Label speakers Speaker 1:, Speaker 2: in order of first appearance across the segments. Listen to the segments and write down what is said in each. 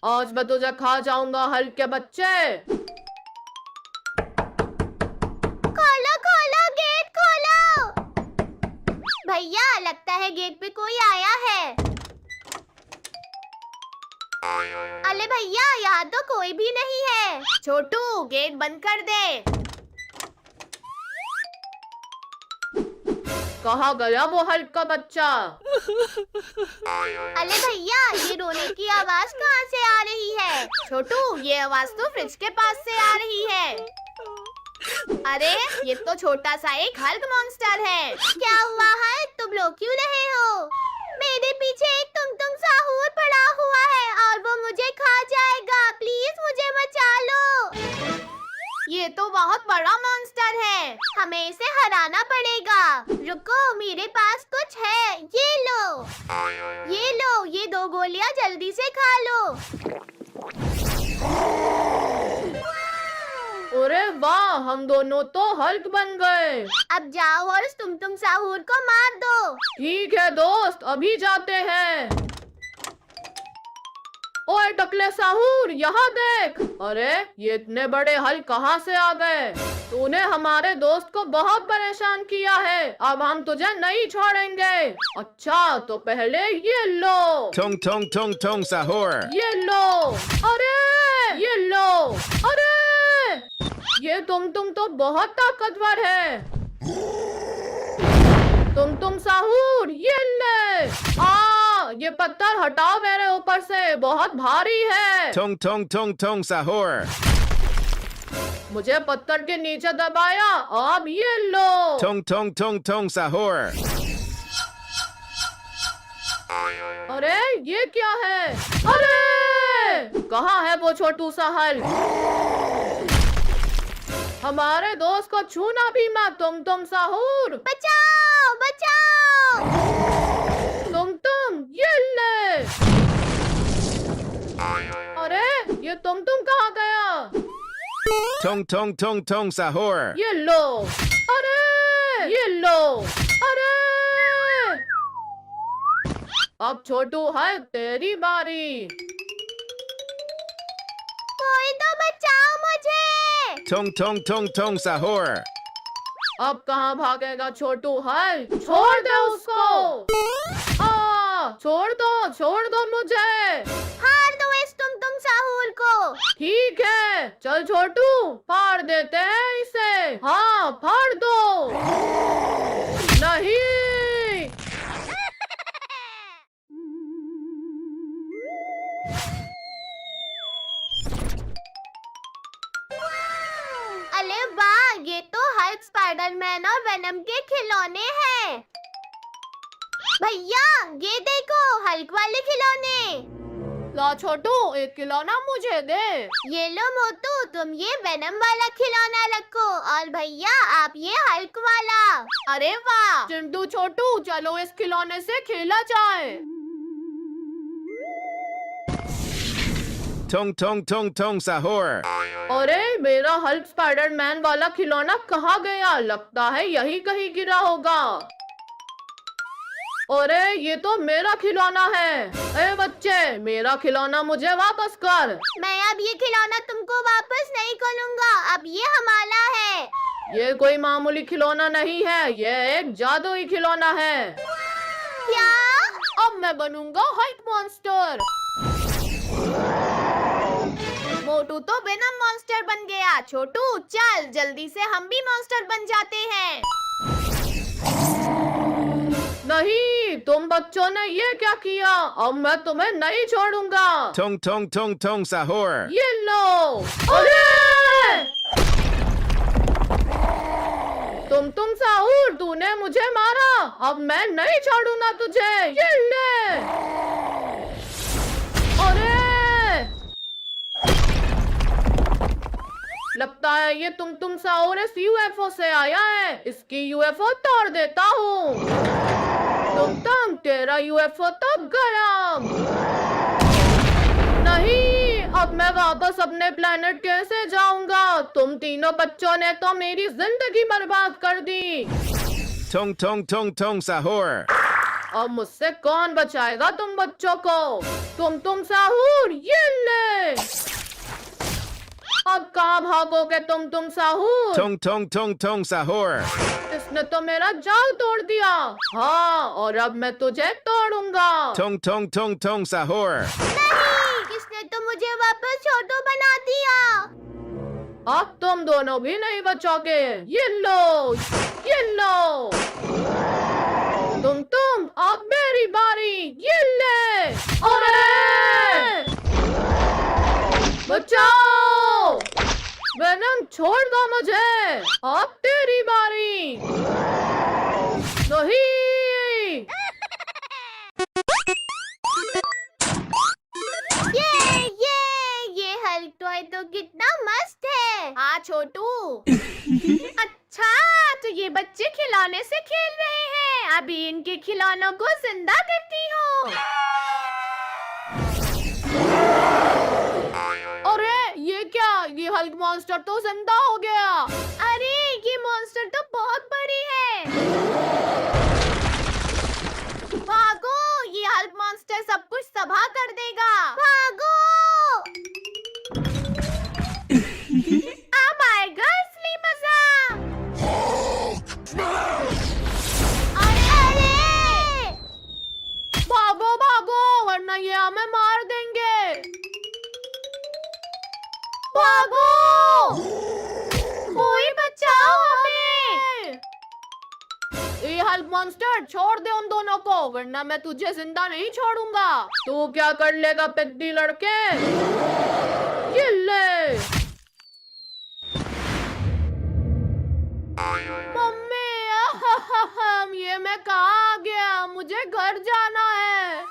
Speaker 1: आज मैं तुझे खा जाऊंगा हल्क के बच्चे।
Speaker 2: खोलो खोलो गेट खोलो। भैया लगता है गेट पे कोई आया है। अरे भैया यहाँ तो कोई भी नहीं है। छोटू गेट बंद कर दे।
Speaker 1: कहाँ गया वो हल्क का बच्चा?
Speaker 2: अरे भैया ये रोने की आवाज कहाँ से आ रही है? छोटू ये आवाज तो फ्रिज के पास से आ रही है। अरे ये तो छोटा सा एक हल्क मॉन्स्टर है। क्या हुआ है? तुम लोग क्यों रहे हो? मेरे पीछे एक तुम साहूर पड़ा हुआ है और वो मुझे खा जाएगा। प्लीज मुझे बचा लो। ये तो बहुत बड़ा मॉन्स्टर है, हमें इसे हराना पड़ेगा। रुको मेरे पास कुछ है, ये लो ये 2 गोलियां जल्दी से खा लो।
Speaker 1: अरे वाह, हम दोनों तो हल्क बन गए।
Speaker 2: अब जाओ और उस तुम साहूर को मार दो।
Speaker 1: ठीक है दोस्त, अभी जाते हैं। ओए टकले साहूर, यहाँ देख। अरे ये इतने बड़े हल्क कहाँ से आ गए? तूने हमारे दोस्त को बहुत परेशान किया है, अब हम तुझे नहीं छोड़ेंगे। अच्छा तो पहले ये लो।
Speaker 3: Tung tung tung tung sahur.
Speaker 1: ये लो। अरे ये लो। अरे ये तुम तो बहुत ताकतवर है। तुम साहूर, ये ले। ये पत्थर हटाओ मेरे ऊपर से, बहुत भारी है।
Speaker 3: Tung tung tung tung sahur.
Speaker 1: मुझे पत्थर के नीचे दबाया, अब ये लो।
Speaker 3: Tung tung tung tung sahur.
Speaker 1: अरे ये क्या है? अरे कहाँ है वो छोटू सा हल्क? हमारे दोस्त को छूना भी मत। तुम साहूर,
Speaker 2: बचाओ बचाओ।
Speaker 1: ये ले। अरे ये तुम कहाँ गया?
Speaker 3: Tung tung tung tung sahur.
Speaker 1: ये लो। अरे ये लो। अरे अब छोटू है तेरी बारी।
Speaker 2: कोई तो बचाओ मुझे।
Speaker 3: Tung tung tung tung sahur.
Speaker 1: अब कहाँ भागेगा छोटू है? छोड़ दे उसको। छोड़ दो मुझे।
Speaker 2: हार दो इस तुम साहूर को।
Speaker 1: ठीक है चल छोटू, फाड़ देते हैं इसे। हाँ फाड़ दो। नहीं।
Speaker 2: अरे वाह, ये तो हल्क, स्पाइडरमैन और वेनम के खिलौने हैं। भैया ये देखो हल्क वाले खिलौने।
Speaker 1: ला छोटू, एक खिलौना मुझे दे।
Speaker 2: ये लो मोटू, तुम ये वेनम वाला खिलौना रखो और भैया आप ये हल्क वाला।
Speaker 1: अरे वाह चिंटू छोटू, चलो इस खिलौने से खेला जाए।
Speaker 3: Tung tung tung tung sahur.
Speaker 1: अरे मेरा हल्क स्पाइडरमैन वाला खिलौना कहाँ गया? लगता है यही कहीं गिरा होगा। अरे ये तो मेरा खिलौना है। ए बच्चे, मेरा खिलौना मुझे वापस कर।
Speaker 2: मैं अब ये खिलौना तुमको वापस नहीं करूँगा, अब ये हमारा है।
Speaker 1: ये कोई मामूली खिलौना नहीं है, ये एक जादुई खिलौना है।
Speaker 2: क्या?
Speaker 1: अब मैं बनूंगा हल्क मॉन्स्टर। मोटू तो वेनम मॉन्स्टर बन गया। छोटू चल जल्दी से हम भी मॉन्स्टर बन जाते हैं। नहीं, तुम बच्चों ने ये क्या किया? अब मैं तुम्हें नहीं छोड़ूंगा।
Speaker 3: Tung tung tung tung sahur.
Speaker 1: ये लो। अरे तुम साहूर, तूने मुझे मारा, अब मैं नहीं छोड़ूंगा तुझे। ये ले। अरे लगता है ये तुम साहूर इस यूएफओ से आया है। इसकी यूएफओ तोड़ देता हूँ। तुम तेरा यूएफओ तो गया। नहीं, अब मैं वापस अपने प्लेनेट कैसे जाऊंगा? तुम तीनों बच्चों ने तो मेरी जिंदगी बर्बाद कर दी।
Speaker 3: Tung tung tung tung sahur.
Speaker 1: अब मुझसे कौन बचाएगा तुम बच्चों को? तुम साहूर, ये ले। अब कहाँ भागोगे तुम साहूर?
Speaker 3: Tung tung tung tung sahur.
Speaker 1: इसने तो मेरा जाल तोड़ दिया। हाँ, और अब मैं तुझे तोड़ूंगा।
Speaker 3: Tung tung tung tung sahur.
Speaker 2: नहीं, इसने तो मुझे वापस छोटू बना दिया।
Speaker 1: अब तुम दोनों भी नहीं बचोगे। ये लो, ये लो। तुम अब मेरी बारी। ये ले। अरे! बचाओ! वेनम, छोड़ दो मुझे। अब तेरी बारी। नहीं।
Speaker 2: ये हल्क टॉय तो कितना मस्त है। हाँ छोटू। अच्छा, तो ये बच्चे खिलौने से खेल रहे हैं। अभी इनके खिलौनों को जिंदा करती हूँ।
Speaker 1: अरे ये क्या? ये हल्क मॉन्स्टर तो जिंदा हो गया।
Speaker 2: अरे ये मॉन्स्टर तो बहुत बड़ी है। भागो, ये हल्क मॉन्स्टर सब कुछ तबाह कर देगा। भागो। अब आएगा असली मजा। अरे
Speaker 1: भागो भागो, वरना ये हमें मार देंगे।
Speaker 2: भागो, कोई बचाओ हमें।
Speaker 1: ये हल्क मॉन्स्टर, छोड़ दे उन दोनों को, वरना मैं तुझे जिंदा नहीं छोड़ूंगा। तू क्या कर लेगा पिद्दी लड़के? ये ले। मम्मी, ये मैं कहाँ आ गया? मुझे घर जाना है।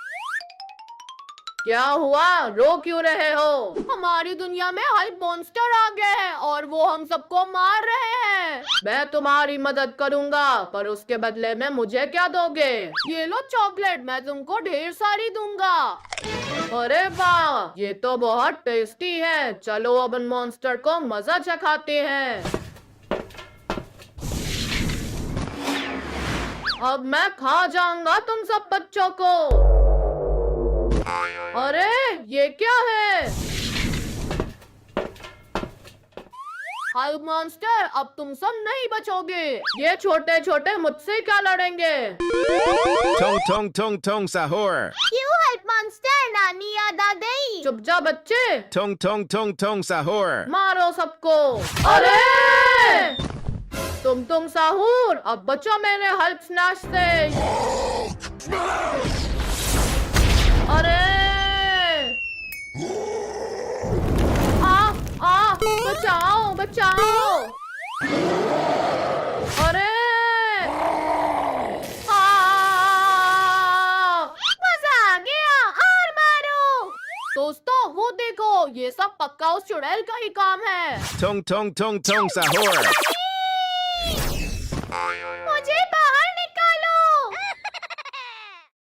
Speaker 1: क्या हुआ? रो क्यों रहे हो? हमारी दुनिया में हल्क मॉन्स्टर आ गए हैं और वो हम सबको मार रहे हैं। मैं तुम्हारी मदद करूंगा, पर उसके बदले में मुझे क्या दोगे? ये लो चॉकलेट, मैं तुमको ढेर सारी दूंगा। अरे वाह, ये तो बहुत टेस्टी है। चलो अब उन मॉन्स्टर को मजा चखाते हैं। अब मैं खा जाऊंगा तुम सब बच्चों को। अरे ये क्या है? हल्क मॉन्स्टर, अब तुम सब नहीं बचोगे। ये छोटे छोटे मुझसे क्या लड़ेंगे?
Speaker 3: Tung tung tung tung sahur.
Speaker 2: क्यों हल्क मॉन्स्टर? नानी याद आ गई।
Speaker 1: चुप जा बच्चे,
Speaker 3: Tung tung tung tung sahur.
Speaker 1: मारो सबको। अरे! तुम साहूर, अब बचो मेरे हल्क स्नैच से। अरे! बचाओ बचाओ। अरे!
Speaker 2: मजा आ गया, और मारो।
Speaker 1: दोस्तों वो देखो, ये सब पक्का उस चुड़ैल का ही काम है।
Speaker 3: Tung tung tung tung sahur.